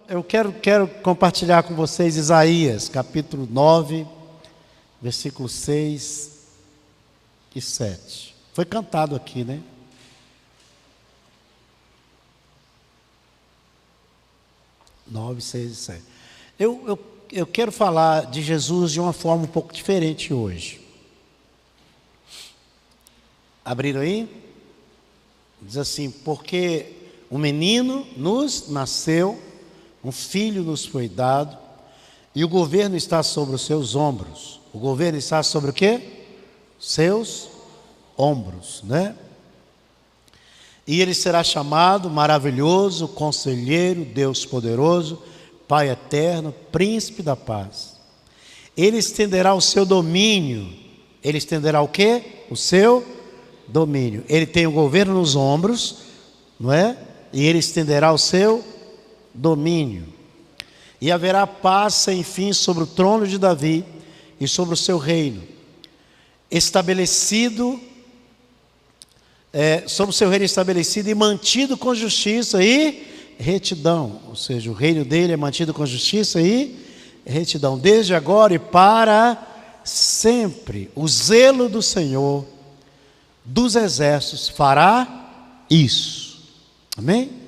Eu quero compartilhar com vocês Isaías, capítulo 9, versículos 6 e 7. Foi cantado aqui, né? Nove, 6 e 7. Eu quero falar de Jesus de uma forma um pouco diferente hoje. Abriram aí? Diz assim: porque um menino nos nasceu, um filho nos foi dado, e o governo está sobre os seus ombros. O governo está sobre o quê? Seus ombros, né? E ele será chamado Maravilhoso, Conselheiro, Deus Poderoso, Pai Eterno, Príncipe da Paz. Ele estenderá o seu domínio. Ele estenderá o quê? O seu domínio. Ele tem o governo nos ombros, não é? E ele estenderá o seu domínio. E haverá paz sem fim sobre o trono de Davi e sobre o seu reino, estabelecido, sobre o seu reino estabelecido e mantido com justiça e retidão. Ou seja, o reino dele é mantido com justiça e retidão, desde agora e para sempre. O zelo do Senhor dos exércitos fará isso. Amém?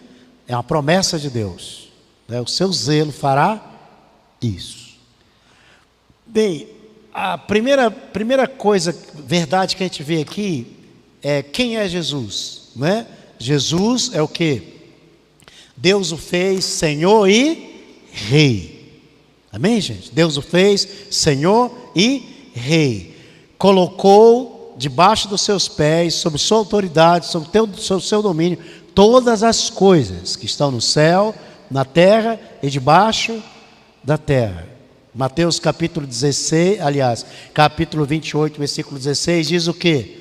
É uma promessa de Deus, né? O seu zelo fará isso. Bem, a primeira coisa, verdade que a gente vê aqui é quem é Jesus, né? Jesus é o que? Deus o fez Senhor e Rei. Amém, gente? Deus o fez Senhor e Rei. Colocou debaixo dos seus pés, sob sua autoridade, sob o seu domínio, todas as coisas que estão no céu, na terra e debaixo da terra. Mateus capítulo 16, aliás, capítulo 28, versículo 16, diz o quê?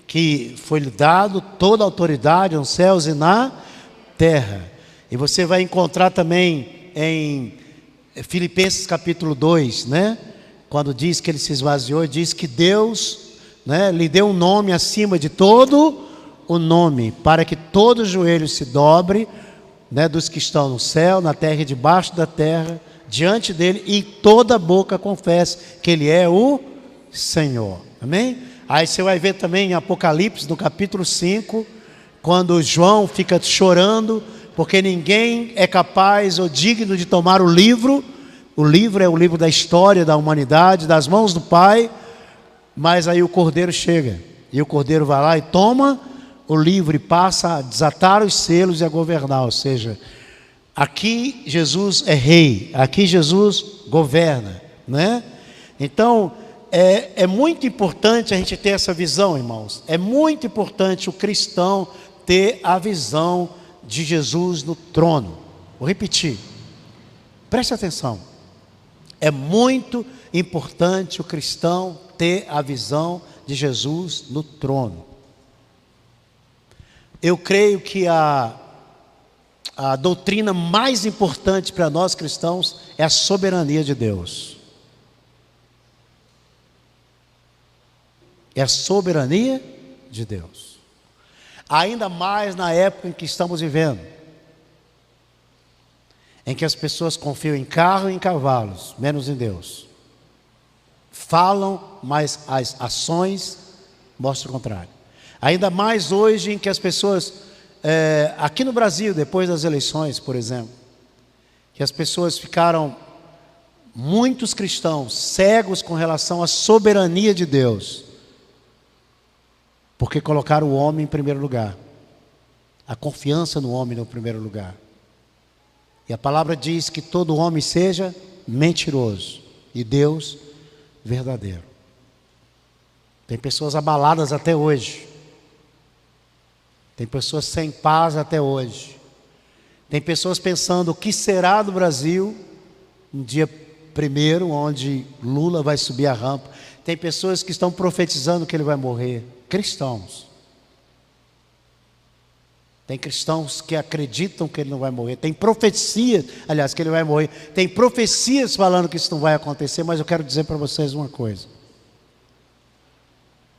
Que foi-lhe dado toda a autoridade nos céus e na terra. E você vai encontrar também em Filipenses capítulo 2, né? Quando diz que ele se esvaziou, diz que Deus, né, lhe deu um nome acima de todo o nome, para que todo joelho se dobre, né, dos que estão no céu, na terra e debaixo da terra, diante dele, e toda boca confesse que ele é o Senhor. Amém? Aí você vai ver também em Apocalipse, no capítulo 5, quando João fica chorando, porque ninguém é capaz ou digno de tomar o livro. O livro é o livro da história da humanidade, das mãos do Pai. Mas aí o Cordeiro chega, e o Cordeiro vai lá e toma o livro e passa a desatar os selos e a governar. Ou seja, aqui Jesus é rei, aqui Jesus governa, né? Então, é muito importante a gente ter essa visão, irmãos. É muito importante o cristão ter a visão de Jesus no trono. Vou repetir, preste atenção. É muito importante o cristão ter a visão de Jesus no trono. Eu creio que a doutrina mais importante para nós cristãos é a soberania de Deus. É a soberania de Deus. Ainda mais na época em que estamos vivendo, em que as pessoas confiam em carro e em cavalos, menos em Deus. Falam, mas as ações mostram o contrário. Ainda mais hoje em que as pessoas, aqui no Brasil, depois das eleições, por exemplo, que as pessoas ficaram, muitos cristãos, cegos com relação à soberania de Deus, porque colocaram o homem em primeiro lugar, a confiança no homem no primeiro lugar. E a palavra diz que todo homem seja mentiroso e Deus verdadeiro. Tem pessoas abaladas até hoje. Tem pessoas sem paz até hoje. Tem pessoas pensando o que será do Brasil no dia 1º, onde Lula vai subir a rampa. Tem pessoas que estão profetizando que ele vai morrer. Cristãos. Tem cristãos que acreditam que ele não vai morrer. Tem profecias, aliás, que ele vai morrer. Tem profecias falando que isso não vai acontecer, mas eu quero dizer para vocês uma coisa.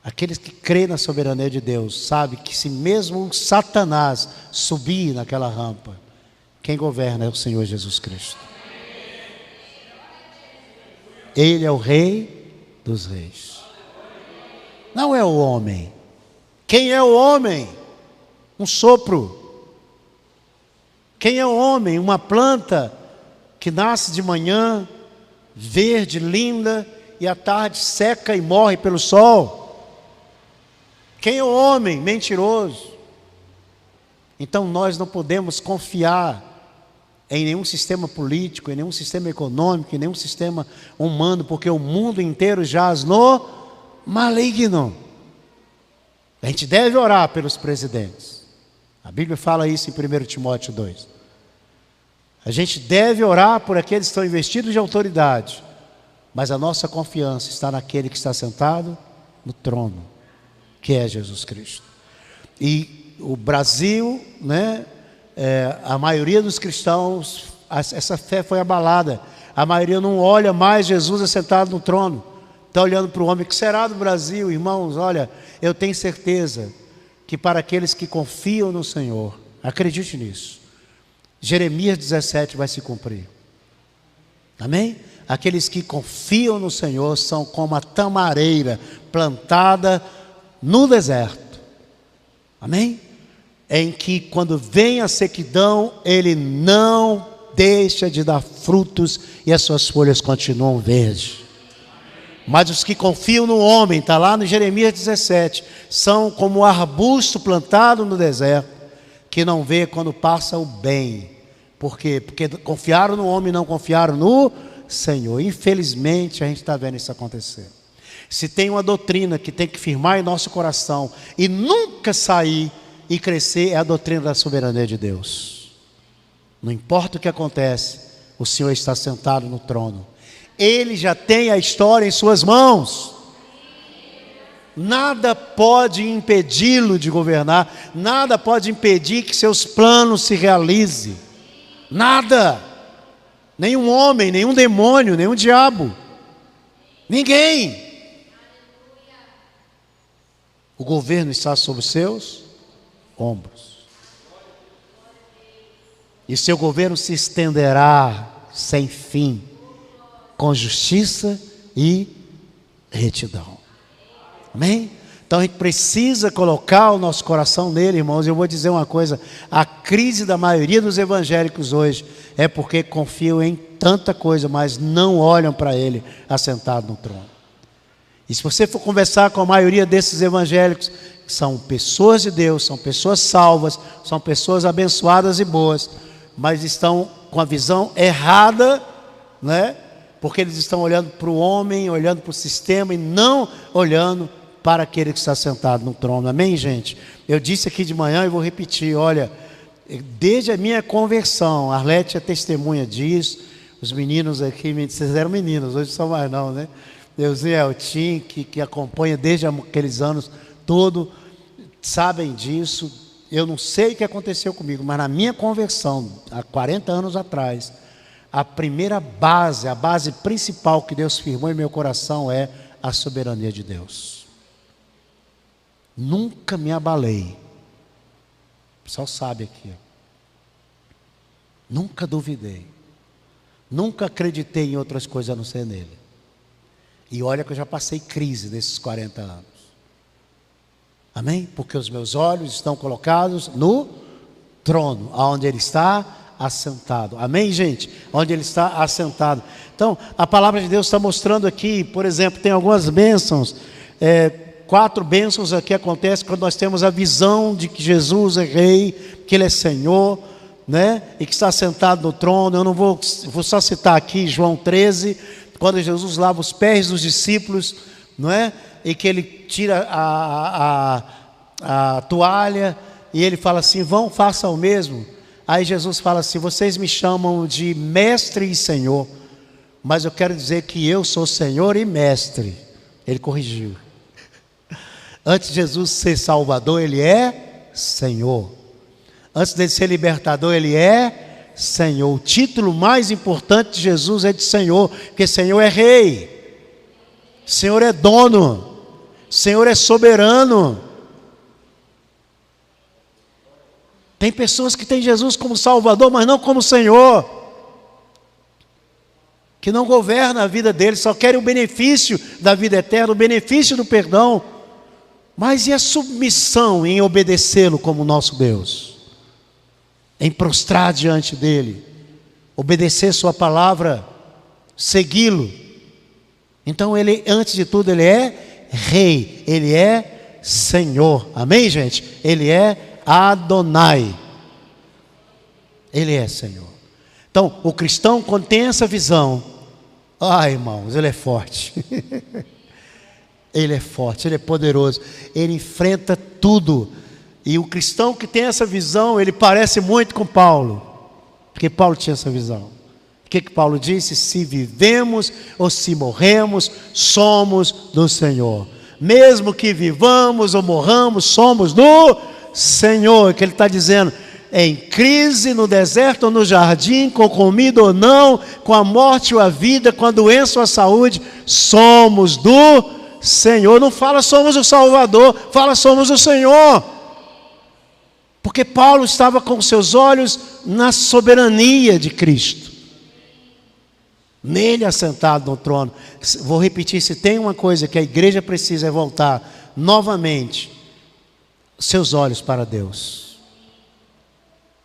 Aqueles que creem na soberania de Deus sabem que se mesmo Satanás subir naquela rampa, Quem governa é o Senhor Jesus Cristo. Ele é o Rei dos Reis. Não é o homem. Quem é o homem? Um sopro. Quem é o homem? Uma planta que nasce de manhã, verde, linda, e à tarde seca e morre pelo sol. Quem é o homem? Mentiroso. Então nós não podemos confiar em nenhum sistema político, em nenhum sistema econômico, em nenhum sistema humano, porque o mundo inteiro jaz no maligno. A gente deve orar pelos presidentes. A Bíblia fala isso em 1 Timóteo 2. A gente deve orar por aqueles que estão investidos de autoridade, mas a nossa confiança está naquele que está sentado no trono, que é Jesus Cristo. E o Brasil, a maioria dos cristãos, essa fé foi abalada. A maioria não olha mais Jesus assentado no trono, está olhando para o homem. Que será do Brasil, irmãos? Olha, eu tenho certeza que para aqueles que confiam no Senhor, acredite nisso, Jeremias 17 vai se cumprir. Amém? Aqueles que confiam no Senhor são como a tamareira plantada no deserto. Amém? Em que quando vem a sequidão, ele não deixa de dar frutos e as suas folhas continuam verdes. Mas os que confiam no homem, está lá no Jeremias 17, são como o arbusto plantado no deserto, que não vê quando passa o bem. Por quê? Porque confiaram no homem e não confiaram no Senhor. Infelizmente a gente está vendo isso acontecer. Se tem uma doutrina que tem que firmar em nosso coração e nunca sair e crescer, é a doutrina da soberania de Deus. Não importa o que acontece, o Senhor está sentado no trono. Ele já tem a história em suas mãos. Nada pode impedi-lo de governar, nada pode impedir que seus planos se realizem. Nada. Nenhum homem, nenhum demônio, nenhum diabo. Ninguém. O governo está sobre os seus ombros. E seu governo se estenderá sem fim, com justiça e retidão. Amém? Então a gente precisa colocar o nosso coração nele, irmãos. Eu vou dizer uma coisa: a crise da maioria dos evangélicos hoje é porque confiam em tanta coisa, mas não olham para ele assentado no trono. E se você for conversar com a maioria desses evangélicos, são pessoas de Deus, são pessoas salvas, são pessoas abençoadas e boas, mas estão com a visão errada, porque eles estão olhando para o homem, olhando para o sistema e não olhando para aquele que está sentado no trono. Amém, gente? Eu disse aqui de manhã e vou repetir, olha, desde a minha conversão, a Arlete é testemunha disso, os meninos aqui, vocês eram meninos, hoje são mais não, Deusinho e Eltim, que acompanha desde aqueles anos todo, sabem disso. Eu não sei o que aconteceu comigo, mas na minha conversão, há 40 anos atrás, a primeira base, a base principal que Deus firmou em meu coração é a soberania de Deus. Nunca me abalei. O pessoal sabe aqui. Nunca duvidei. Nunca acreditei em outras coisas a não ser nele. E olha que eu já passei crise nesses 40 anos. Amém? Porque os meus olhos estão colocados no trono, onde ele está assentado. Amém, gente? Onde ele está assentado. Então, a palavra de Deus está mostrando aqui, por exemplo, tem algumas bênçãos. 4 bênçãos aqui acontecem quando nós temos a visão de que Jesus é Rei, que Ele é Senhor, e que está sentado no trono. Eu não vou só citar aqui João 13, quando Jesus lava os pés dos discípulos, e que Ele tira a toalha, e Ele fala assim: vão, façam o mesmo. Aí Jesus fala assim: vocês me chamam de mestre e Senhor, mas eu quero dizer que eu sou Senhor e mestre. Ele corrigiu. Antes de Jesus ser Salvador, Ele é Senhor. Antes de ser libertador, Ele é Senhor. O título mais importante de Jesus é de Senhor, porque Senhor é Rei, Senhor é dono, Senhor é soberano. Tem pessoas que têm Jesus como Salvador, mas não como Senhor, que não governa a vida deles, só querem o benefício da vida eterna, o benefício do perdão. Mas e a submissão em obedecê-lo como nosso Deus? Em prostrar diante dele, obedecer sua palavra, segui-lo. Então ele, antes de tudo, ele é Rei, ele é Senhor. Amém, gente? Ele é Adonai. Ele é Senhor. Então, o cristão, quando tem essa visão, irmãos, ele é forte. Ele é forte, ele é poderoso, ele enfrenta tudo. E o cristão que tem essa visão, ele parece muito com Paulo, porque Paulo tinha essa visão. O que Paulo disse? Se vivemos ou se morremos, somos do Senhor. Mesmo que vivamos ou morramos, somos do Senhor. Que ele está dizendo, em crise, no deserto ou no jardim, com comida ou não, com a morte ou a vida, com a doença ou a saúde, somos do Senhor. Não fala somos o Salvador, fala somos o Senhor. Porque Paulo estava com seus olhos na soberania de Cristo, nele assentado no trono. Vou repetir, se tem uma coisa que a igreja precisa é voltar novamente seus olhos para Deus.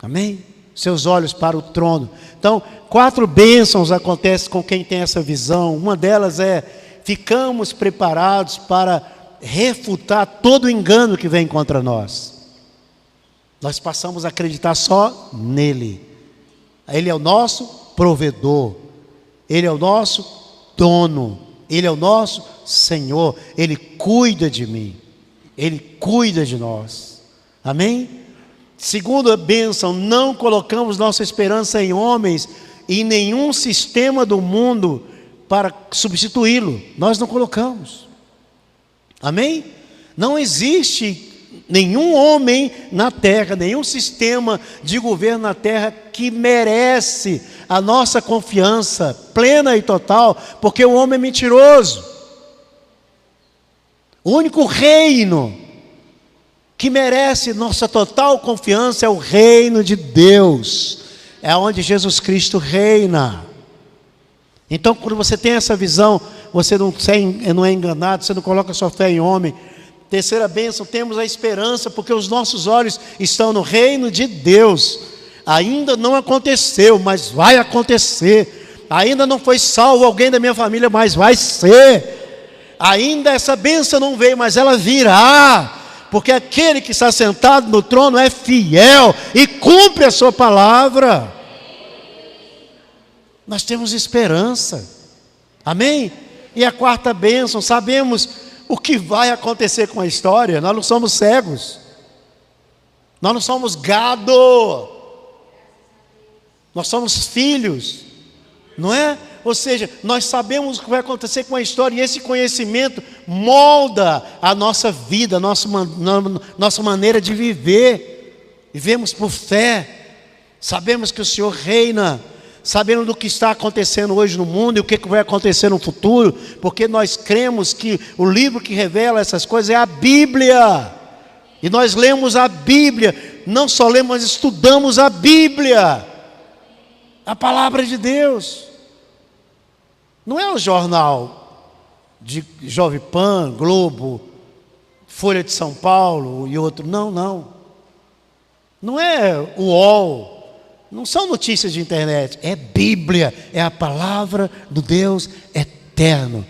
Amém? Seus olhos para o trono. Então, 4 bênçãos acontecem com quem tem essa visão. Uma delas é: ficamos preparados para refutar todo o engano que vem contra nós. Nós passamos a acreditar só nele. Ele é o nosso provedor, ele é o nosso dono, ele é o nosso Senhor. Ele cuida de mim, ele cuida de nós. Amém? Segunda bênção: não colocamos nossa esperança em homens e em nenhum sistema do mundo para substituí-lo. Nós não colocamos. Amém? Não existe nenhum homem na terra, nenhum sistema de governo na terra que merece a nossa confiança plena e total, porque o homem é mentiroso. O único reino que merece nossa total confiança é o reino de Deus, é onde Jesus Cristo reina. Então, quando você tem essa visão, você não é enganado, você não coloca sua fé em homem. Terceira bênção: temos a esperança, porque os nossos olhos estão no reino de Deus. Ainda não aconteceu, mas vai acontecer. Ainda não foi salvo alguém da minha família, mas vai ser. Ainda essa bênção não veio, mas ela virá, porque aquele que está sentado no trono é fiel e cumpre a sua palavra. Nós temos esperança. Amém? E a quarta bênção: sabemos o que vai acontecer com a história. Nós não somos cegos, nós não somos gado, nós somos filhos, não é? Ou seja, nós sabemos o que vai acontecer com a história, e esse conhecimento molda a nossa vida, a nossa maneira de viver. Vivemos por fé, sabemos que o Senhor reina, sabendo do que está acontecendo hoje no mundo e o que vai acontecer no futuro, porque nós cremos que o livro que revela essas coisas é a Bíblia, e nós lemos a Bíblia, não só lemos, mas estudamos a Bíblia, a palavra de Deus. Não é o jornal de Jovem Pan, Globo, Folha de São Paulo e outro, não é o UOL. Não são notícias de internet, é Bíblia, é a palavra do Deus eterno,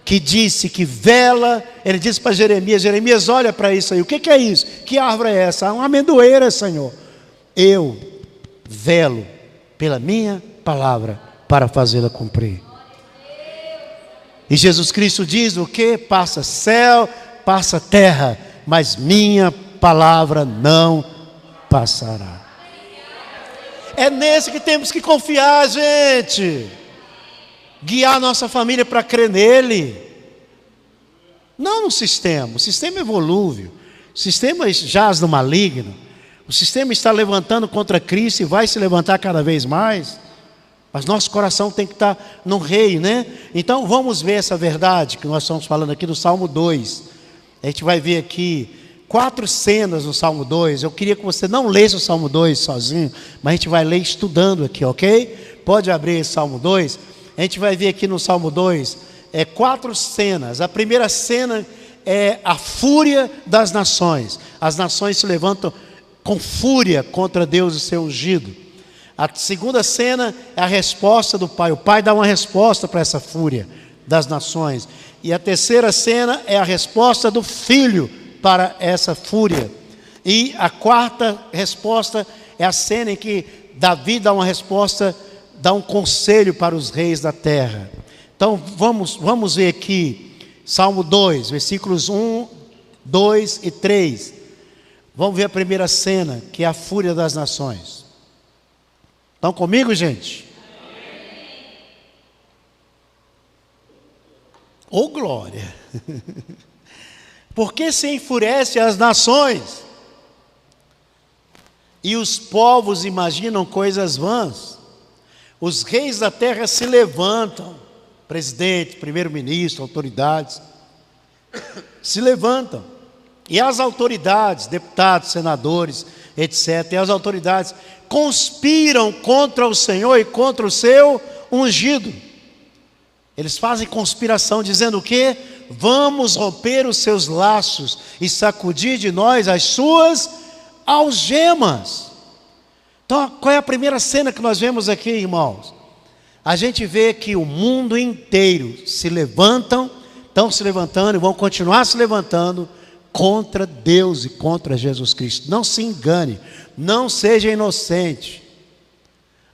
que disse que vela. Ele disse para Jeremias, olha para isso aí, o que é isso? Que árvore é essa? Uma amendoeira, Senhor. Eu velo pela minha palavra para fazê-la cumprir. E Jesus Cristo diz o que? Passa céu, passa terra, mas minha palavra não passará. É nesse que temos que confiar, gente. Guiar nossa família para crer nele. Não no sistema. O sistema é volúvel. O sistema jaz no maligno. O sistema está levantando contra Cristo e vai se levantar cada vez mais. Mas nosso coração tem que estar no rei, né? Então vamos ver essa verdade que nós estamos falando aqui no Salmo 2. A gente vai ver aqui 4 cenas no Salmo 2. Eu queria que você não lesse o Salmo 2 sozinho, mas a gente vai ler estudando aqui, ok? Pode abrir esse Salmo 2. A gente vai ver aqui no Salmo 2 4 cenas. A primeira cena é a fúria das nações. As nações se levantam com fúria contra Deus e seu ungido. A segunda cena é a resposta do Pai. O Pai dá uma resposta para essa fúria das nações. E a terceira cena é a resposta do Filho para essa fúria. E a quarta resposta é a cena em que Davi dá uma resposta, dá um conselho para os reis da terra. Então vamos ver aqui Salmo 2, versículos 1, 2 e 3. Vamos ver a primeira cena, que é a fúria das nações. Estão comigo, gente? Ô glória! Por que se enfurece as nações? E os povos imaginam coisas vãs. Os reis da terra se levantam, presidente, primeiro-ministro, autoridades, se levantam. E as autoridades, deputados, senadores, etc., e as autoridades conspiram contra o Senhor e contra o seu ungido. Eles fazem conspiração dizendo o quê? Vamos romper os seus laços e sacudir de nós as suas algemas. Então, qual é a primeira cena que nós vemos aqui, irmãos? A gente vê que o mundo inteiro estão se levantando e vão continuar se levantando contra Deus e contra Jesus Cristo. Não se engane, não seja inocente,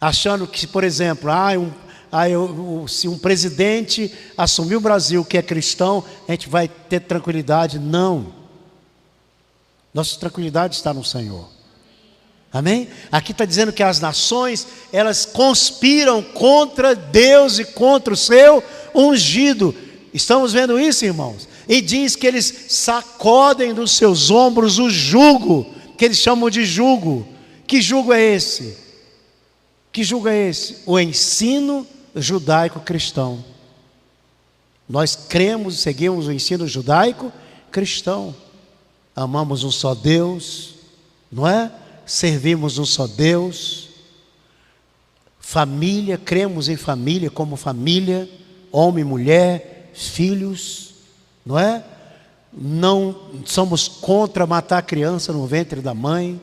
achando que, por exemplo, se um presidente assumir o Brasil que é cristão, a gente vai ter tranquilidade. Não, nossa tranquilidade está no Senhor. Amém? Aqui está dizendo que as nações, elas conspiram contra Deus e contra o seu ungido. Estamos vendo isso, irmãos? E diz que eles sacodem dos seus ombros o jugo, que eles chamam de jugo. Que jugo é esse? Que jugo é esse? O ensino judaico-cristão. Nós cremos e seguimos o ensino judaico-cristão. Amamos um só Deus, não é? Servimos um só Deus. Família, cremos em família como família, homem, mulher, filhos, não é? Não somos contra matar a criança no ventre da mãe.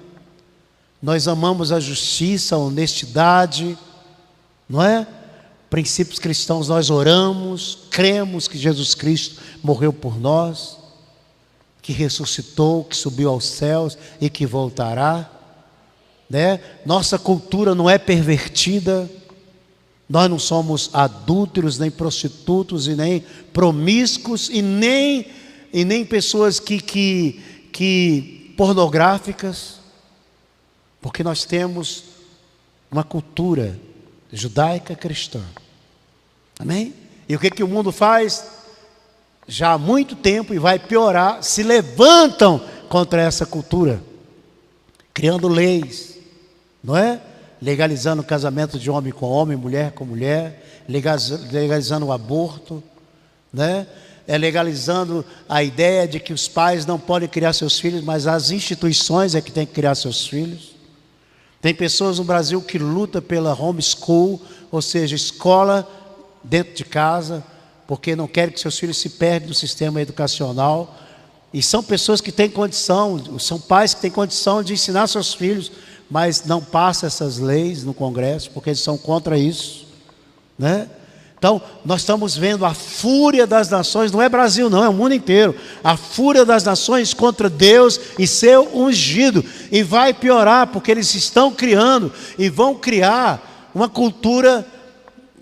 Nós amamos a justiça, a honestidade, não é? Princípios cristãos, nós oramos, cremos que Jesus Cristo morreu por nós, que ressuscitou, que subiu aos céus e que voltará, né? Nossa cultura não é pervertida. Nós não somos adúlteros, nem prostitutos, e nem promíscuos, e nem pessoas que pornográficas, porque nós temos uma cultura judaica cristã. Amém? E o que o mundo faz? Já há muito tempo, e vai piorar, se levantam contra essa cultura, criando leis, não é? Legalizando o casamento de homem com homem, mulher com mulher, legalizando o aborto, né? Legalizando a ideia de que os pais não podem criar seus filhos, mas as instituições é que têm que criar seus filhos. Tem pessoas no Brasil que lutam pela homeschool, ou seja, escola dentro de casa, porque não querem que seus filhos se perdam no sistema educacional. E são pessoas que têm condição, são pais que têm condição de ensinar seus filhos, mas não passam essas leis no Congresso, porque eles são contra isso, né? Então, nós estamos vendo a fúria das nações, não é Brasil não, é o mundo inteiro. A fúria das nações contra Deus e seu ungido. E vai piorar, porque eles estão criando e vão criar uma cultura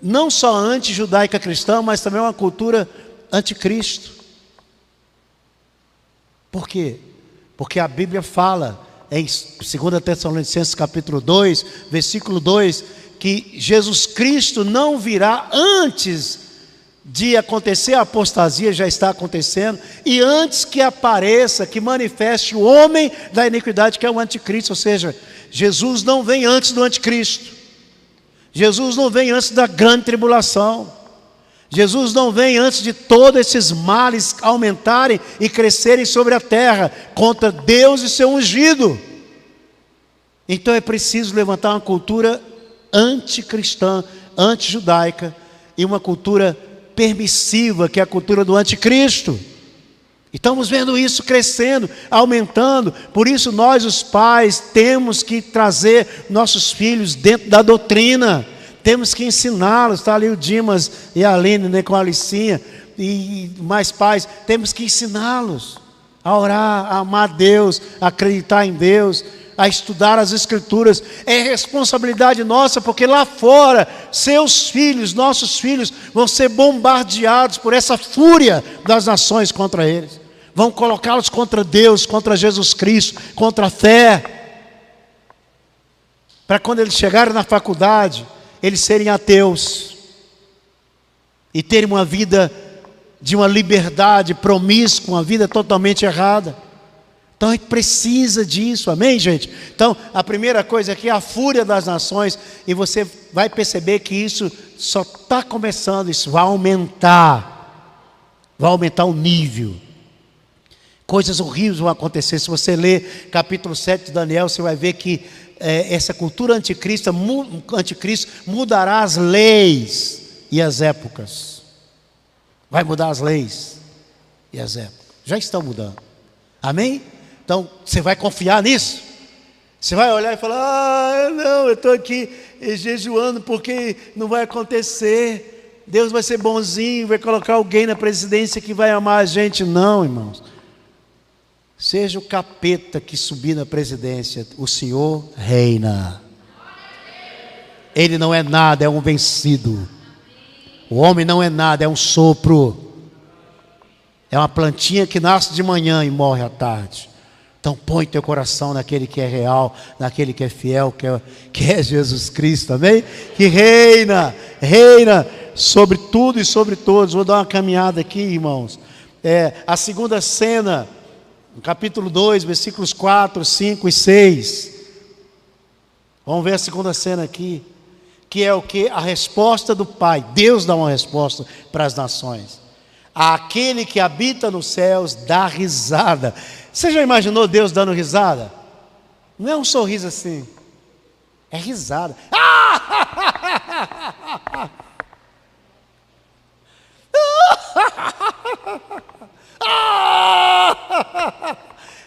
não só anti-judaica cristã, mas também uma cultura anticristo. Por quê? Porque a Bíblia fala em 2 Tessalonicenses capítulo 2, versículo 2, que Jesus Cristo não virá antes de acontecer a apostasia, já está acontecendo, e antes que apareça, que manifeste o homem da iniquidade, que é o anticristo. Ou seja, Jesus não vem antes do anticristo, Jesus não vem antes da grande tribulação, Jesus não vem antes de todos esses males aumentarem e crescerem sobre a terra, contra Deus e seu ungido. Então é preciso levantar uma cultura anticristã, antijudaica, e uma cultura permissiva, que é a cultura do anticristo. E estamos vendo isso crescendo, aumentando. Por isso nós, os pais, temos que trazer nossos filhos dentro da doutrina. Temos que ensiná-los. Está ali o Dimas e a Aline, né, com a Alicinha e mais pais. Temos que ensiná-los a orar, a amar Deus, a acreditar em Deus, a estudar as Escrituras. É responsabilidade nossa, porque lá fora seus filhos, nossos filhos, vão ser bombardeados por essa fúria das nações contra eles. Vão colocá-los contra Deus, contra Jesus Cristo, contra a fé, para quando eles chegarem na faculdade, eles serem ateus e terem uma vida de uma liberdade promíscua, uma vida totalmente errada. Então a gente precisa disso, amém, gente? Então a primeira coisa aqui é a fúria das nações, e você vai perceber que isso só está começando, isso vai aumentar o nível. Coisas horríveis vão acontecer. Se você ler capítulo 7 de Daniel, você vai ver que essa cultura anticristo mudará as leis e as épocas. Vai mudar as leis e as épocas. Já estão mudando. Amém? Então, você vai confiar nisso? Você vai olhar e falar: não, eu estou aqui jejuando porque não vai acontecer. Deus vai ser bonzinho, vai colocar alguém na presidência que vai amar a gente. Não, irmãos. Seja o capeta que subir na presidência, o Senhor reina. Ele não é nada, é um vencido. O homem não é nada, é um sopro. É uma plantinha que nasce de manhã e morre à tarde. Então põe teu coração naquele que é real, naquele que é fiel, que é Jesus Cristo, amém? Que reina sobre tudo e sobre todos. Vou dar uma caminhada aqui, irmãos. A segunda cena, no capítulo 2, versículos 4, 5 e 6. Vamos ver a segunda cena aqui, que é o que? A resposta do Pai. Deus dá uma resposta para as nações. Aquele que habita nos céus dá risada. Você já imaginou Deus dando risada? Não é um sorriso assim, é risada.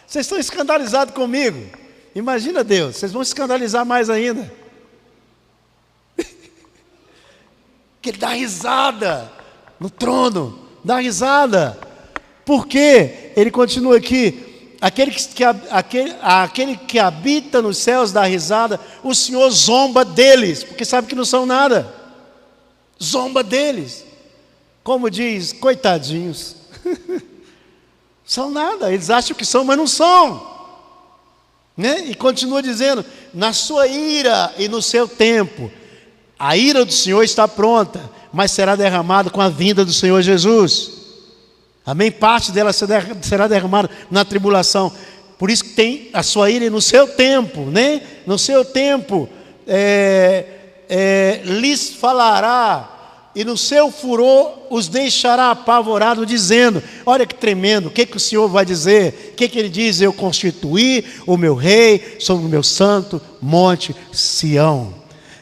Vocês estão escandalizados comigo? Imagina Deus, vocês vão escandalizar mais ainda. Que ele dá risada no trono, dá risada. Por quê? Ele continua aqui: aquele que habita nos céus dá risada, o Senhor zomba deles, porque sabe que não são nada. Zomba deles. Como diz, coitadinhos. São nada, eles acham que são, mas não são, né? E continua dizendo: na sua ira e no seu tempo, a ira do Senhor está pronta, mas será derramada com a vinda do Senhor Jesus, amém? Parte dela será derramada na tribulação. Por isso que tem a sua ira e no seu tempo, né? No seu tempo lhes falará, e no seu furor os deixará apavorados, dizendo: olha que tremendo, o que o Senhor vai dizer? O que ele diz? Eu constituí o meu rei sobre o meu santo monte Sião.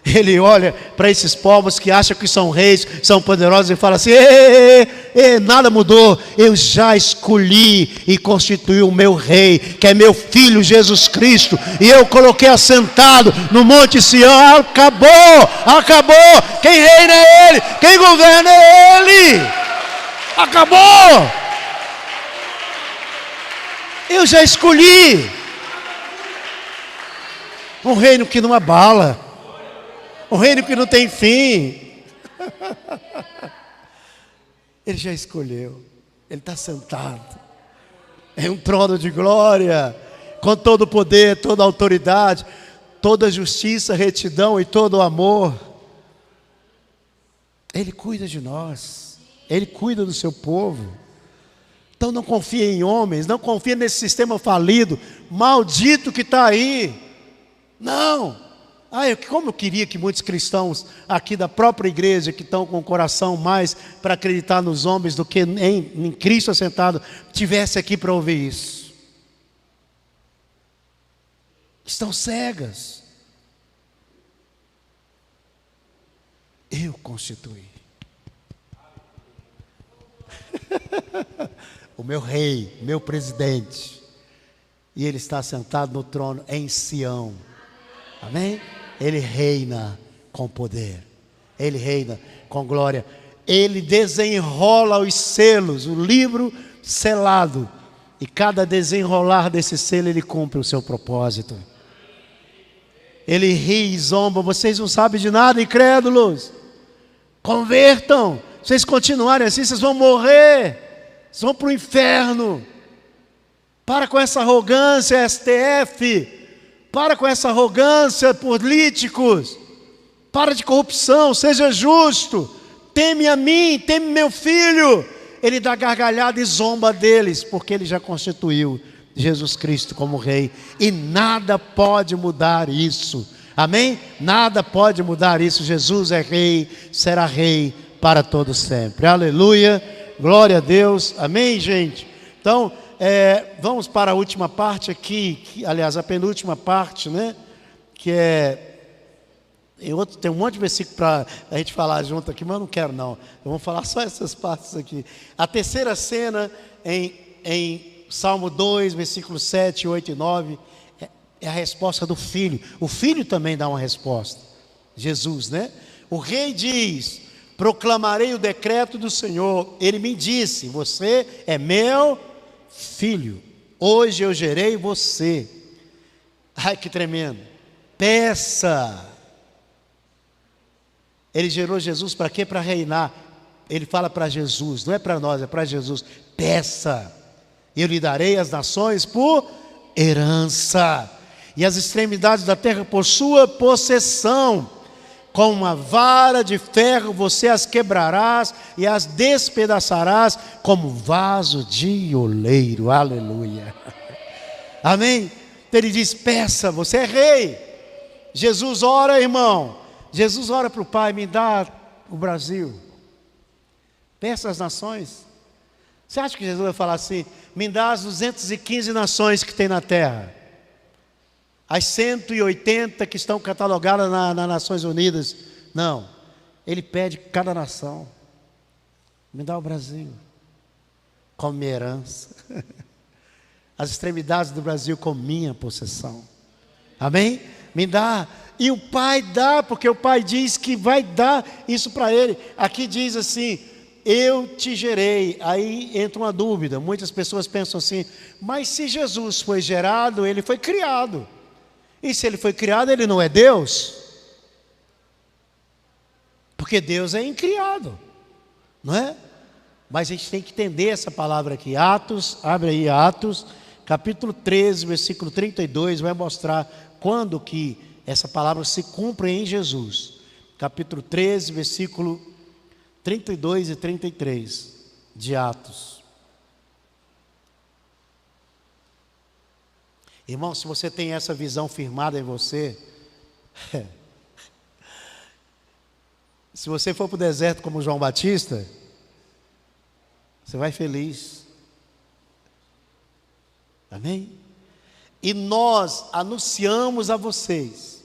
Ele olha para esses povos que acham que são reis, são poderosos, e fala assim: nada mudou, eu já escolhi e constituí o meu rei, que é meu filho Jesus Cristo, e eu coloquei assentado no monte Sião. Acabou, quem reina é Ele, quem governa é Ele. Acabou, eu já escolhi um reino que não abala, um reino que não tem fim. Ele já escolheu. Ele está sentado em um trono de glória, com todo o poder, toda a autoridade, toda a justiça, retidão e todo o amor. Ele cuida de nós, Ele cuida do seu povo. Então não confie em homens, não confie nesse sistema falido, maldito que está aí. Não. Como eu queria que muitos cristãos aqui da própria igreja, que estão com o coração mais para acreditar nos homens do que em Cristo assentado, tivesse aqui para ouvir isso. Estão cegas. Eu constituí. O meu rei, meu presidente. E ele está sentado no trono em Sião. Amém? Ele reina com poder. Ele reina com glória. Ele desenrola os selos, o livro selado. E cada desenrolar desse selo, ele cumpre o seu propósito. Ele ri e zomba. Vocês não sabem de nada, incrédulos. Convertam. Se vocês continuarem assim, vocês vão morrer. Vocês vão para o inferno. Para com essa arrogância, STF. Para com essa arrogância, políticos. Para de corrupção, seja justo. Teme a mim, teme meu filho. Ele dá gargalhada e zomba deles, porque ele já constituiu Jesus Cristo como rei. E nada pode mudar isso. Amém? Nada pode mudar isso. Jesus é rei, será rei para todos sempre. Aleluia, glória a Deus. Amém, gente? Então, vamos para a última parte aqui, aliás, a penúltima parte, né? Que tem um monte de versículo para a gente falar junto aqui, mas eu não quero não. Eu vou falar só essas partes aqui. A terceira cena em Salmo 2, versículos 7, 8 e 9, é a resposta do filho. O filho também dá uma resposta. Jesus, né? O rei diz: proclamarei o decreto do Senhor. Ele me disse: você é meu filho, hoje eu gerei você. Ai, que tremendo. Peça. Ele gerou Jesus para quê? Para reinar. Ele fala para Jesus, não é para nós, é para Jesus. Peça, eu lhe darei as nações por herança, e as extremidades da terra por sua possessão. Com uma vara de ferro você as quebrarás e as despedaçarás como vaso de oleiro. Aleluia. Amém? Então ele diz: peça, você é rei. Jesus ora, irmão. Jesus ora para o Pai: me dá o Brasil. Peça as nações. Você acha que Jesus vai falar assim: me dá as 215 nações que tem na terra? As 180 que estão catalogadas nas Nações Unidas. Não. Ele pede cada nação: me dá o Brasil como minha herança. As extremidades do Brasil como minha possessão. Amém? Me dá. E o Pai dá, porque o Pai diz que vai dar isso para ele. Aqui diz assim: eu te gerei. Aí entra uma dúvida. Muitas pessoas pensam assim: mas se Jesus foi gerado, ele foi criado. E se ele foi criado, ele não é Deus? Porque Deus é incriado, não é? Mas a gente tem que entender essa palavra aqui. Atos, abre aí Atos, capítulo 13, versículo 32, vai mostrar quando que essa palavra se cumpre em Jesus. Capítulo 13, versículo 32 e 33 de Atos. Irmão, se você tem essa visão firmada em você, se você for para o deserto como João Batista, você vai feliz. Amém? E nós anunciamos a vocês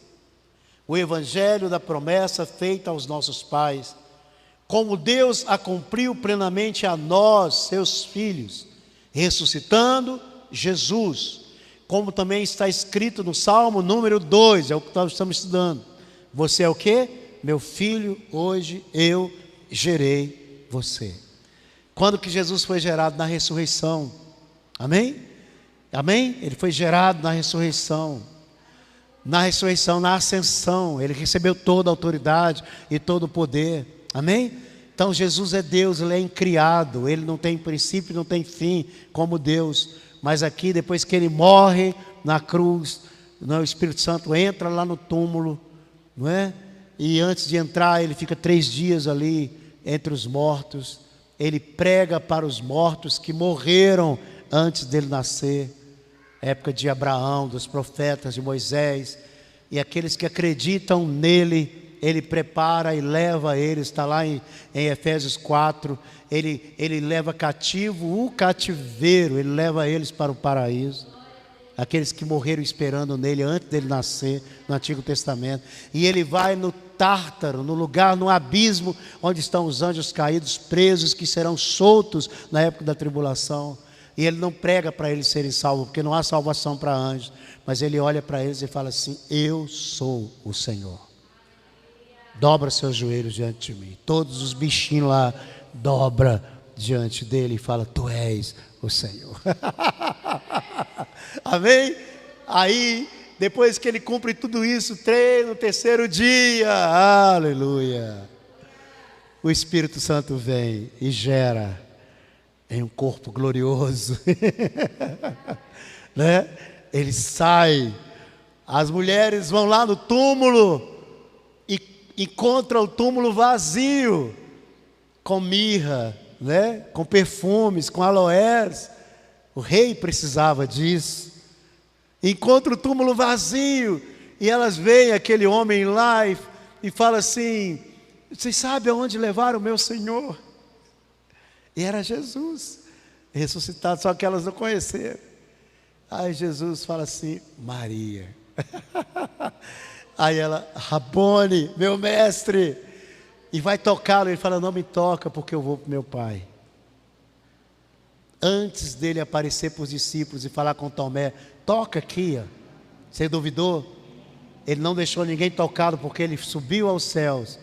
o evangelho da promessa feita aos nossos pais, como Deus a cumpriu plenamente a nós, seus filhos, ressuscitando Jesus, como também está escrito no Salmo número 2, é o que nós estamos estudando. Você é o quê? Meu filho, hoje eu gerei você. Quando que Jesus foi gerado? Na ressurreição. Amém? Amém? Ele foi gerado na ressurreição. Na ressurreição, na ascensão. Ele recebeu toda a autoridade e todo o poder. Amém? Então Jesus é Deus, Ele é incriado. Ele não tem princípio, não tem fim como Deus. Mas aqui, depois que Ele morre na cruz, o Espírito Santo entra lá no túmulo, não é? E antes de entrar, Ele fica 3 dias ali entre os mortos. Ele prega para os mortos que morreram antes dele nascer. Época de Abraão, dos profetas, de Moisés. e aqueles que acreditam nele, ele prepara e leva eles. Está lá em Efésios 4, ele leva cativo o cativeiro, ele leva eles para o paraíso. Aqueles que morreram esperando nele antes dele nascer, no Antigo Testamento. E ele vai no Tártaro, no lugar, no abismo, onde estão os anjos caídos, presos, que serão soltos na época da tribulação. E ele não prega para eles serem salvos, porque não há salvação para anjos. Mas ele olha para eles e fala assim: eu sou o Senhor. Dobra seus joelhos diante de mim. Todos os bichinhos lá dobra diante dele e fala: tu és o Senhor. Amém? Aí, depois que ele cumpre tudo isso, no terceiro dia, aleluia, o Espírito Santo vem e gera em um corpo glorioso. Né? Ele sai, as mulheres vão lá no túmulo e encontram o túmulo vazio, com mirra, né? Com perfumes, com aloés. O rei precisava disso. Encontra o túmulo vazio e elas veem aquele homem lá e falam assim: vocês sabem aonde levaram o meu Senhor? E era Jesus ressuscitado, só que elas não conheceram. Aí Jesus fala assim: Maria. Aí ela: Rabone, meu mestre. E vai tocá-lo. Ele fala: não me toca, porque eu vou para o meu Pai. Antes dele aparecer para os discípulos e falar com Tomé: toca aqui, ó. Você duvidou? Ele não deixou ninguém tocá-lo, porque ele subiu aos céus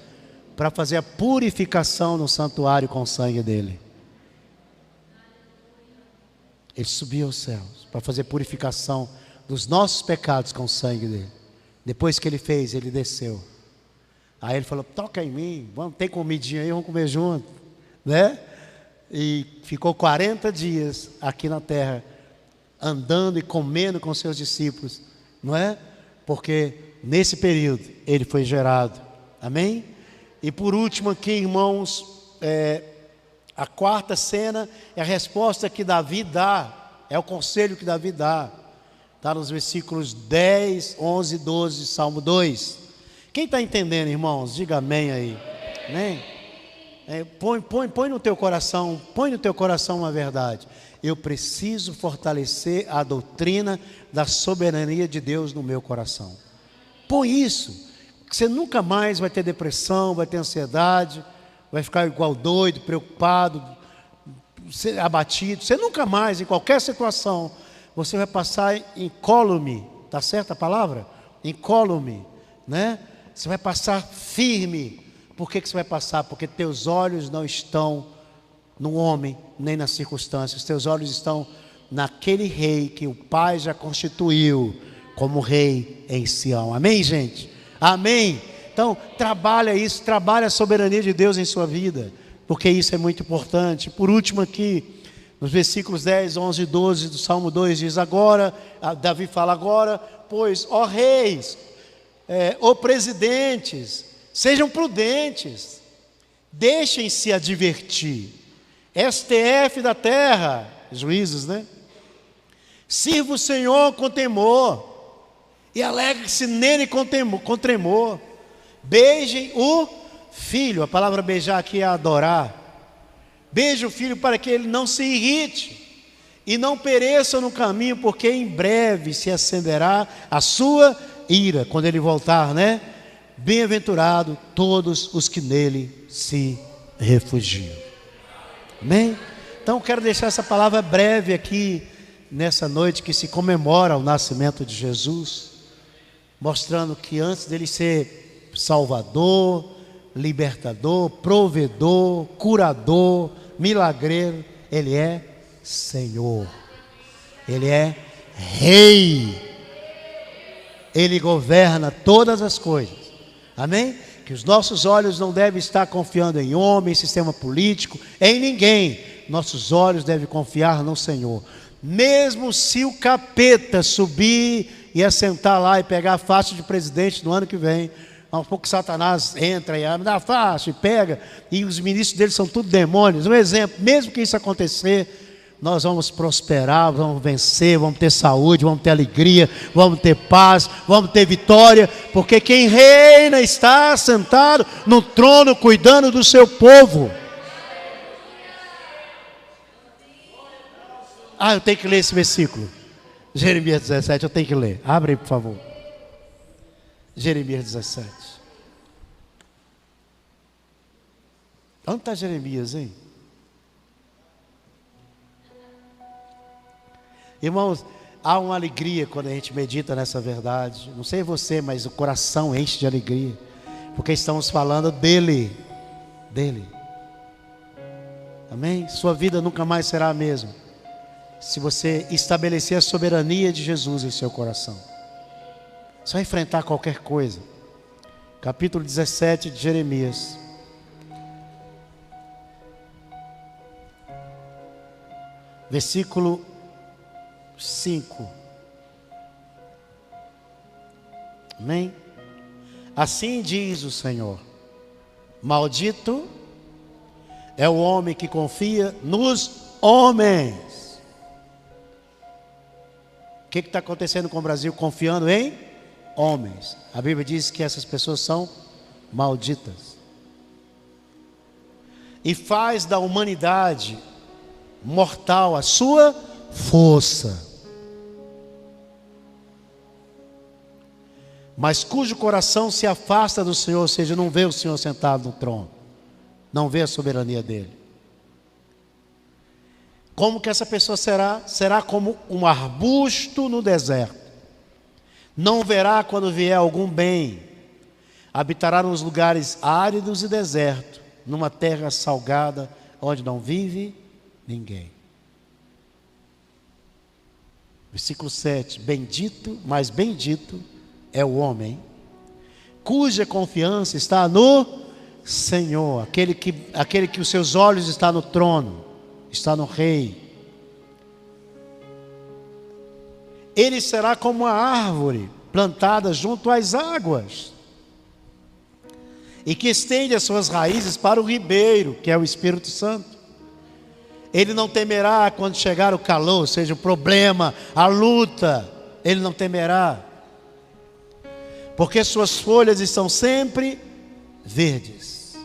para fazer a purificação no santuário com o sangue dele. Ele subiu aos céus para fazer purificação dos nossos pecados com o sangue dele. Depois que ele fez, ele desceu. Aí ele falou: toca em mim, vamos, tem comidinha aí, vamos comer junto, né? E ficou 40 dias aqui na terra, andando e comendo com seus discípulos, não é? Porque nesse período ele foi gerado, amém? E por último aqui, irmãos, a quarta cena é a resposta que Davi dá, é o conselho que Davi dá, está nos versículos 10, 11 e 12 de Salmo 2. Quem está entendendo, irmãos? Diga amém aí, amém? Põe no teu coração, uma verdade. Eu preciso fortalecer a doutrina da soberania de Deus no meu coração. Põe isso, você nunca mais vai ter depressão, vai ter ansiedade, vai ficar igual doido, preocupado, abatido. Você nunca mais, em qualquer situação, você vai passar incólume, está certa a palavra? Incólume, né? Você vai passar firme. Por que você vai passar? Porque teus olhos não estão no homem, nem nas circunstâncias. Teus olhos estão naquele rei que o Pai já constituiu como rei em Sião. Amém, gente? Amém? Então, trabalha isso, trabalha a soberania de Deus em sua vida, porque isso é muito importante. Por último aqui, nos versículos 10, 11 e 12 do Salmo 2, diz: agora, Davi fala agora, pois, ó reis, ó presidentes, sejam prudentes, deixem-se advertir, STF da terra, juízes, né? Sirva o Senhor com temor, e alegre-se nele com tremor. Beijem o filho, a palavra beijar aqui é adorar. Beije o filho para que ele não se irrite, e não pereça no caminho, porque em breve se acenderá a sua ira, quando ele voltar, né? Bem-aventurado todos os que nele se refugiam. Amém? Então quero deixar essa palavra breve aqui, nessa noite que se comemora o nascimento de Jesus, mostrando que antes dele ser Salvador, libertador, provedor, curador, milagreiro, ele é Senhor, ele é Rei, ele governa todas as coisas. Amém? Que os nossos olhos não devem estar confiando em homem, sistema político, em ninguém. Nossos olhos devem confiar no Senhor. Mesmo se o capeta subir e assentar lá e pegar a faixa de presidente no ano que vem, um pouco Satanás entra e me dá a faixa e pega, e os ministros dele são tudo demônios. Um exemplo, mesmo que isso acontecer, nós vamos prosperar, vamos vencer, vamos ter saúde, vamos ter alegria, vamos ter paz, vamos ter vitória, porque quem reina está sentado no trono cuidando do seu povo. Eu tenho que ler esse versículo. Jeremias 17, eu tenho que ler. Abre aí, por favor. Jeremias 17. Onde está Jeremias, hein? Irmãos, há uma alegria quando a gente medita nessa verdade. Não sei você, mas o coração enche de alegria, porque estamos falando dele. Amém? Sua vida nunca mais será a mesma se você estabelecer a soberania de Jesus em seu coração. Você vai enfrentar qualquer coisa. Capítulo 17 de Jeremias. Versículo 5. Amém? Assim diz o Senhor: maldito é o homem que confia nos homens. O que está acontecendo com o Brasil? Confiando em homens. A Bíblia diz que essas pessoas são malditas. E faz da humanidade mortal a sua força. Mas cujo coração se afasta do Senhor, ou seja, não vê o Senhor sentado no trono, não vê a soberania dele. Como que essa pessoa será? Será como um arbusto no deserto. Não verá quando vier algum bem. Habitará nos lugares áridos e desertos, numa terra salgada, onde não vive ninguém. Versículo 7. Bendito, mas bendito é o homem cuja confiança está no Senhor, aquele que os seus olhos estão no trono, está no Rei. Ele será como uma árvore plantada junto às águas, e que estende as suas raízes para o ribeiro, que é o Espírito Santo. Ele não temerá quando chegar o calor, ou seja, o problema, a luta, ele não temerá, porque suas folhas estão sempre verdes.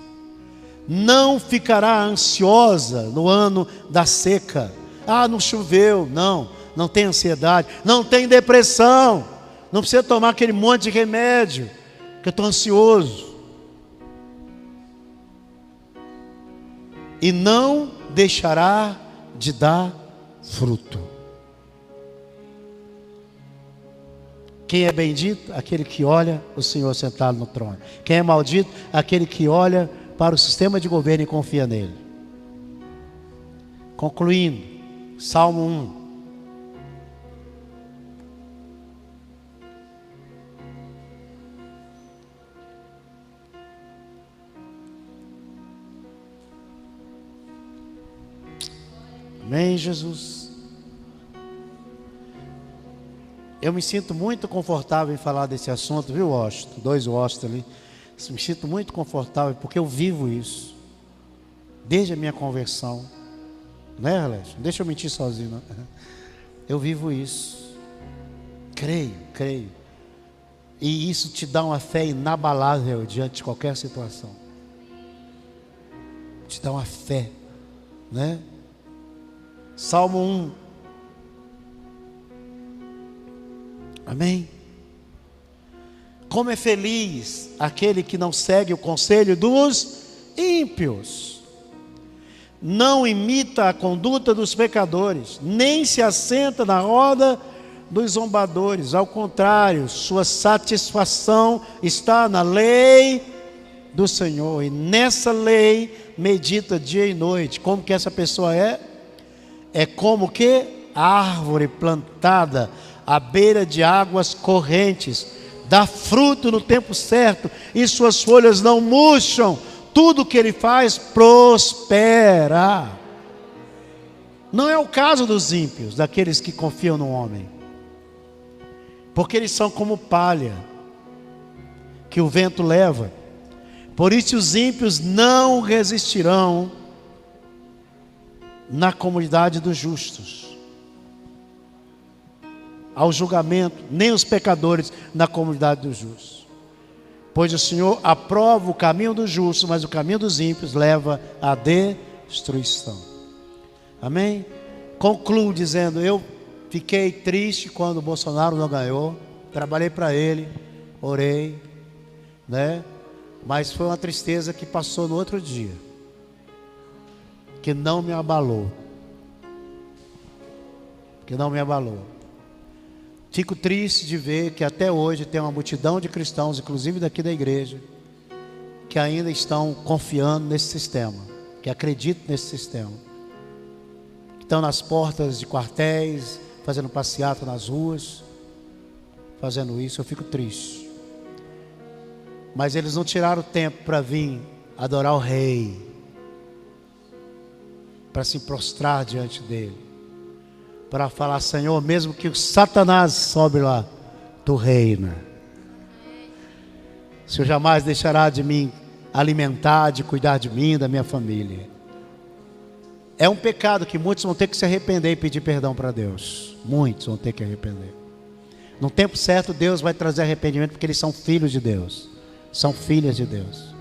Não ficará ansiosa no ano da seca. Não choveu. Não tem ansiedade, não tem depressão, não precisa tomar aquele monte de remédio, que eu estou ansioso. E não deixará de dar fruto. Quem é bendito? Aquele que olha o Senhor sentado no trono. Quem é maldito? Aquele que olha para o sistema de governo e confia nele. Concluindo, Salmo 1. Amém, Jesus. Eu me sinto muito confortável em falar desse assunto, viu, Washington? 2 Washington ali. Me sinto muito confortável porque eu vivo isso desde a minha conversão, né, Alex? Não deixa eu mentir sozinho, não. Eu vivo isso. Creio. E isso te dá uma fé inabalável diante de qualquer situação. Te dá uma fé, né? Salmo 1. Amém? Como é feliz aquele que não segue o conselho dos ímpios, não imita a conduta dos pecadores, nem se assenta na roda dos zombadores. Ao contrário, sua satisfação está na lei do Senhor, e nessa lei medita dia e noite. Como que essa pessoa é? É como que árvore plantada à beira de águas correntes, dá fruto no tempo certo, e suas folhas não murcham. Tudo que ele faz prospera. Não é o caso dos ímpios, daqueles que confiam no homem, porque eles são como palha que o vento leva. Por isso os ímpios não resistirão na comunidade dos justos. Ao julgamento, nem os pecadores na comunidade dos justos. Pois o Senhor aprova o caminho dos justos, mas o caminho dos ímpios leva à destruição. Amém? Concluo dizendo, eu fiquei triste quando o Bolsonaro não ganhou. Trabalhei para ele, orei, né? Mas foi uma tristeza que passou no outro dia, que não me abalou. Fico triste de ver que até hoje tem uma multidão de cristãos, inclusive daqui da igreja, que ainda estão confiando nesse sistema, que acreditam nesse sistema, que estão nas portas de quartéis, fazendo passeata nas ruas, fazendo isso. Eu fico triste. Mas eles não tiraram tempo para vir adorar o Rei, para se prostrar diante dele, para falar: Senhor, mesmo que o Satanás sobe lá, tu reina. O Senhor jamais deixará de me alimentar, de cuidar de mim, da minha família. É um pecado que muitos vão ter que se arrepender e pedir perdão para Deus. Muitos vão ter que arrepender. No tempo certo Deus vai trazer arrependimento, porque eles são filhos de Deus, são filhas de Deus.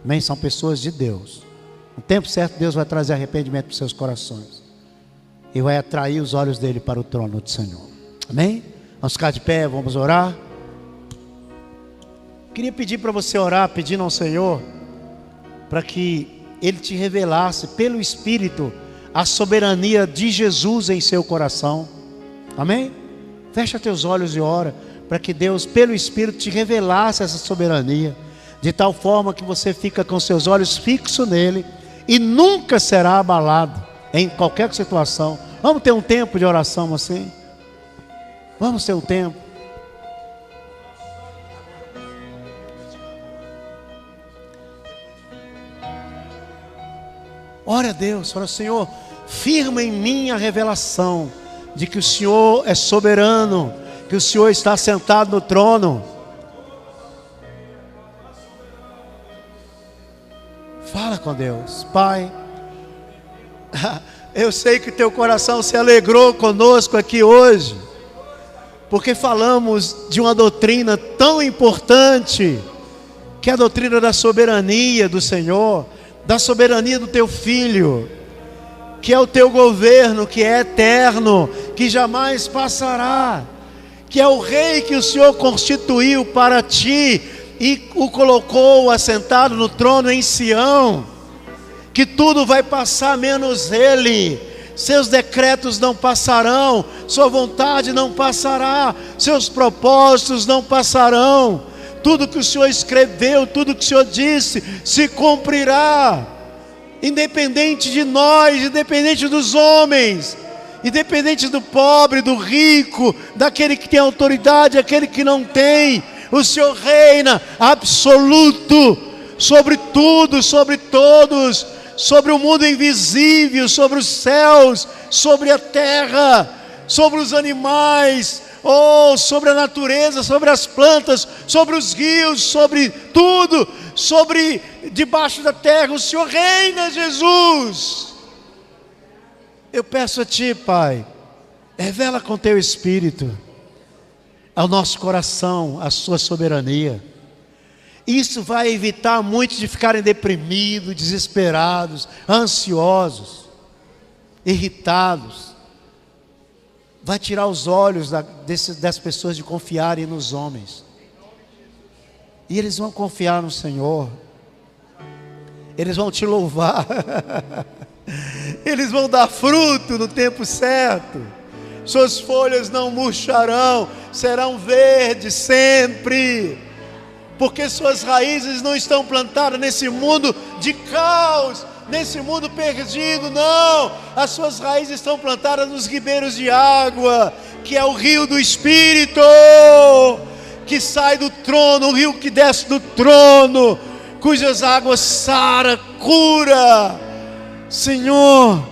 Amém? São pessoas de Deus. No tempo certo Deus vai trazer arrependimento para os seus corações e vai atrair os olhos dele para o trono do Senhor. Amém? Vamos ficar de pé, vamos orar. Queria pedir para você orar, pedindo ao Senhor para que Ele te revelasse pelo Espírito a soberania de Jesus em seu coração. Amém? Fecha teus olhos e ora para que Deus pelo Espírito te revelasse essa soberania, de tal forma que você fica com seus olhos fixos nele e nunca será abalado em qualquer situação. Vamos ter um tempo de oração assim? Vamos ter um tempo. Ora a Deus, ora: Senhor, firma em mim a revelação de que o Senhor é soberano, que o Senhor está sentado no trono. Fala com Deus. Pai, eu sei que teu coração se alegrou conosco aqui hoje, porque falamos de uma doutrina tão importante, que é a doutrina da soberania do Senhor, da soberania do teu Filho, que é o teu governo, que é eterno, que jamais passará, que é o Rei que o Senhor constituiu para ti e o colocou assentado no trono em Sião, que tudo vai passar menos Ele. Seus decretos não passarão, sua vontade não passará, seus propósitos não passarão. Tudo que o Senhor escreveu, tudo que o Senhor disse, se cumprirá, independente de nós, independente dos homens, independente do pobre, do rico, daquele que tem autoridade, aquele que não tem. O Senhor reina absoluto sobre tudo, sobre todos, sobre o mundo invisível, sobre os céus, sobre a terra, sobre os animais, sobre a natureza, sobre as plantas, sobre os rios, sobre tudo, sobre debaixo da terra. O Senhor reina, Jesus. Eu peço a Ti, Pai, revela com Teu Espírito ao nosso coração a Sua soberania. Isso vai evitar muitos de ficarem deprimidos, desesperados, ansiosos, irritados. Vai tirar os olhos das pessoas de confiarem nos homens, e eles vão confiar no Senhor. Eles vão Te louvar. Eles vão dar fruto no tempo certo. Suas folhas não murcharão, serão verdes sempre, porque suas raízes não estão plantadas nesse mundo de caos, nesse mundo perdido, não. As suas raízes estão plantadas nos ribeiros de água, que é o rio do Espírito, que sai do trono, o rio que desce do trono, cujas águas sara, cura. Senhor,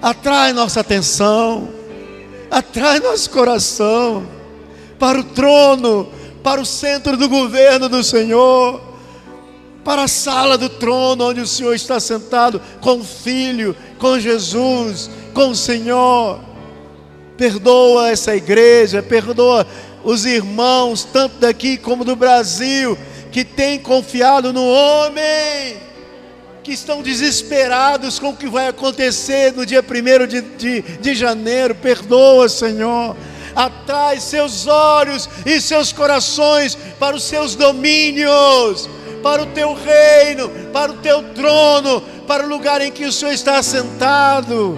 atrai nossa atenção, atrai nosso coração para o trono, para o centro do governo do Senhor, para a sala do trono, onde o Senhor está sentado com o Filho com Jesus, com o Senhor. Perdoa essa igreja, perdoa os irmãos, tanto daqui como do Brasil, que têm confiado no homem, que estão desesperados com o que vai acontecer no dia 1º de janeiro. Perdoa, Senhor. Atrai seus olhos e seus corações para os seus domínios, para o teu reino, para o teu trono, para o lugar em que o Senhor está assentado.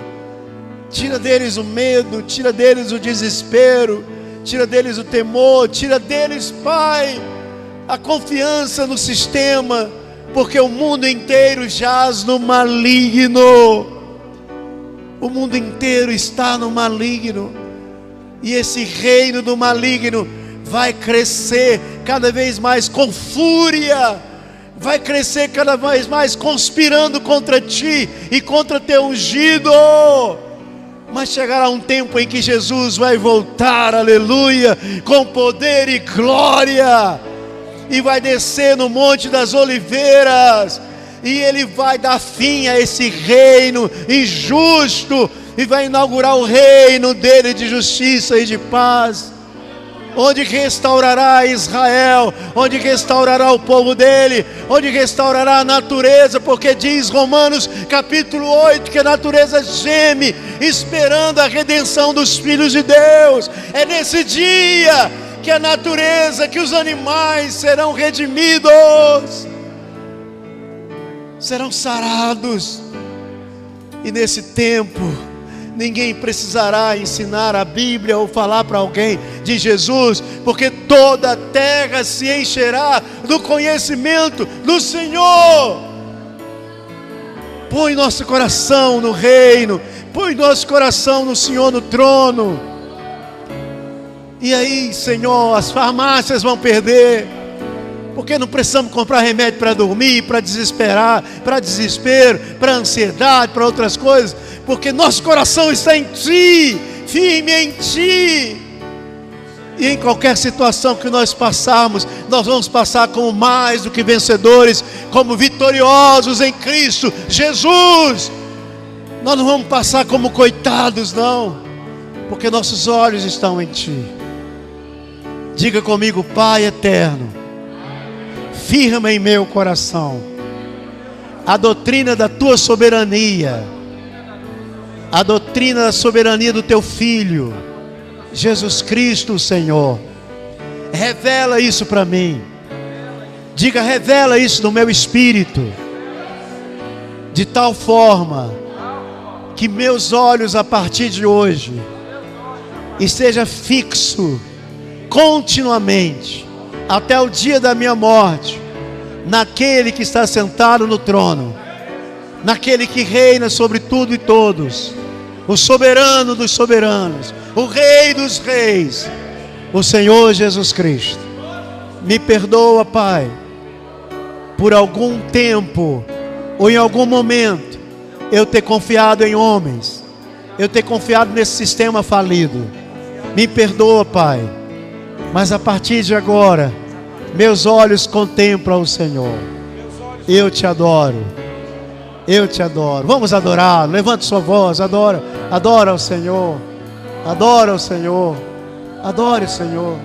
Tira deles o medo, tira deles o desespero, tira deles o temor, tira deles, Pai, a confiança no sistema, porque o mundo inteiro jaz no maligno. O mundo inteiro está no maligno. E esse reino do maligno vai crescer cada vez mais com fúria, vai crescer cada vez mais conspirando contra ti e contra teu ungido. Mas chegará um tempo em que Jesus vai voltar, aleluia, com poder e glória, e vai descer no Monte das Oliveiras, e Ele vai dar fim a esse reino injusto, e vai inaugurar o reino dele de justiça e de paz, onde restaurará Israel, onde restaurará o povo dele, onde restaurará a natureza, porque diz Romanos capítulo 8, que a natureza geme, esperando a redenção dos filhos de Deus. É nesse dia que a natureza, que os animais serão redimidos, serão sarados, e nesse tempo ninguém precisará ensinar a Bíblia ou falar para alguém de Jesus, porque toda a terra se encherá do conhecimento do Senhor. Põe nosso coração no reino, põe nosso coração no Senhor no trono. E aí, Senhor, as farmácias vão perder, porque não precisamos comprar remédio para dormir, para desesperar, para desespero, para ansiedade, para outras coisas, porque nosso coração está em Ti, firme em Ti. E em qualquer situação que nós passarmos, nós vamos passar como mais do que vencedores, como vitoriosos em Cristo Jesus. Nós não vamos passar como coitados, não, porque nossos olhos estão em Ti. Diga comigo: Pai eterno, firma em meu coração a doutrina da Tua soberania, a doutrina da soberania do Teu Filho, Jesus Cristo, Senhor. Revela isso para mim. Diga: revela isso no meu espírito, de tal forma que meus olhos a partir de hoje esteja fixo continuamente até o dia da minha morte naquele que está sentado no trono, naquele que reina sobre tudo e todos, o soberano dos soberanos, o Rei dos reis, o Senhor Jesus Cristo. Me perdoa, Pai, por algum tempo ou em algum momento eu ter confiado em homens, eu ter confiado nesse sistema falido. Me perdoa, Pai, mas a partir de agora meus olhos contemplam o Senhor. Eu te adoro, eu te adoro. Vamos adorar, levante sua voz, adora, adora o Senhor, adora o Senhor, adore o Senhor.